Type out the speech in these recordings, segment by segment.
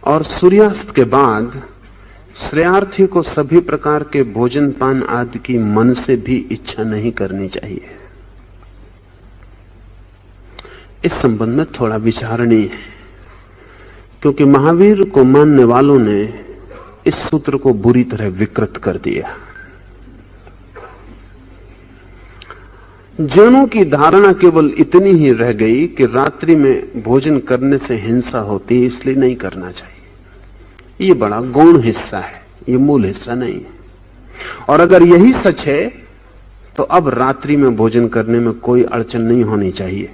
और सूर्यास्त के बाद श्रेयार्थी को सभी प्रकार के भोजन पान आदि की मन से भी इच्छा नहीं करनी चाहिए। इस संबंध में थोड़ा विचारणीय है, क्योंकि महावीर को मानने वालों ने इस सूत्र को बुरी तरह विकृत कर दिया। जैनों की धारणा केवल इतनी ही रह गई कि रात्रि में भोजन करने से हिंसा होती है, इसलिए नहीं करना चाहिए। ये बड़ा गौण हिस्सा है, ये मूल हिस्सा नहीं है। और अगर यही सच है तो अब रात्रि में भोजन करने में कोई अड़चन नहीं होनी चाहिए,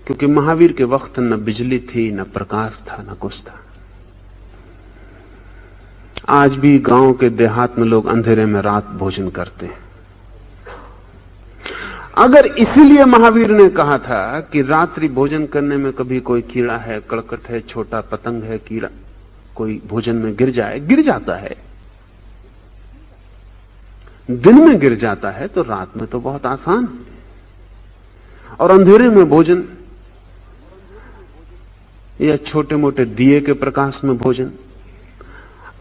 क्योंकि महावीर के वक्त न बिजली थी, न प्रकाश था, न कुछ था। आज भी गांव के देहात में लोग अंधेरे में रात भोजन करते हैं। अगर इसीलिए महावीर ने कहा था कि रात्रि भोजन करने में कभी कोई कीड़ा है, कड़कट है, छोटा पतंग है, कीड़ा कोई भोजन में गिर जाता है, दिन में गिर जाता है, तो रात में तो बहुत आसान है। और अंधेरे में भोजन या छोटे मोटे दिए के प्रकाश में भोजन,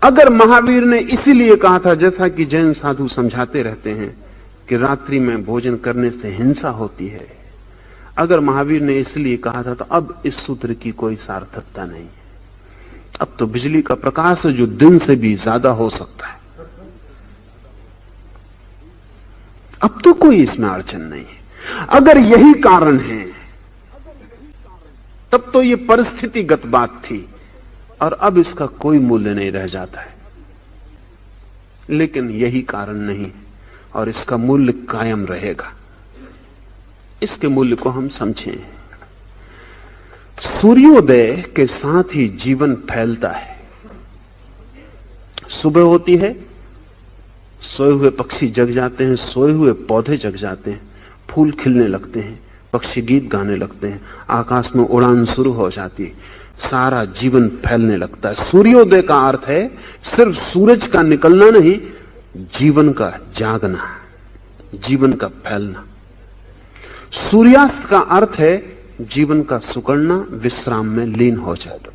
अगर महावीर ने इसीलिए कहा था, जैसा कि जैन साधु समझाते रहते हैं कि रात्रि में भोजन करने से हिंसा होती है, अगर महावीर ने इसलिए कहा था तो अब इस सूत्र की कोई सार्थकता नहीं है। अब तो बिजली का प्रकाश है जो दिन से भी ज्यादा हो सकता है, अब तो कोई इसमें अड़चन नहीं है। अगर यही कारण है तब तो ये परिस्थितिगत बात थी और अब इसका कोई मूल्य नहीं रह जाता है। लेकिन यही कारण नहीं और इसका मूल्य कायम रहेगा। इसके मूल्य को हम समझें। सूर्योदय के साथ ही जीवन फैलता है। सुबह होती है, सोए हुए पक्षी जग जाते हैं, सोए हुए पौधे जग जाते हैं, फूल खिलने लगते हैं, पक्षी गीत गाने लगते हैं, आकाश में उड़ान शुरू हो जाती है, सारा जीवन फैलने लगता है। सूर्योदय का अर्थ है सिर्फ सूरज का निकलना नहीं, जीवन का जागना, जीवन का फैलना। सूर्यास्त का अर्थ है जीवन का सुकड़ना, विश्राम में लीन हो जाना।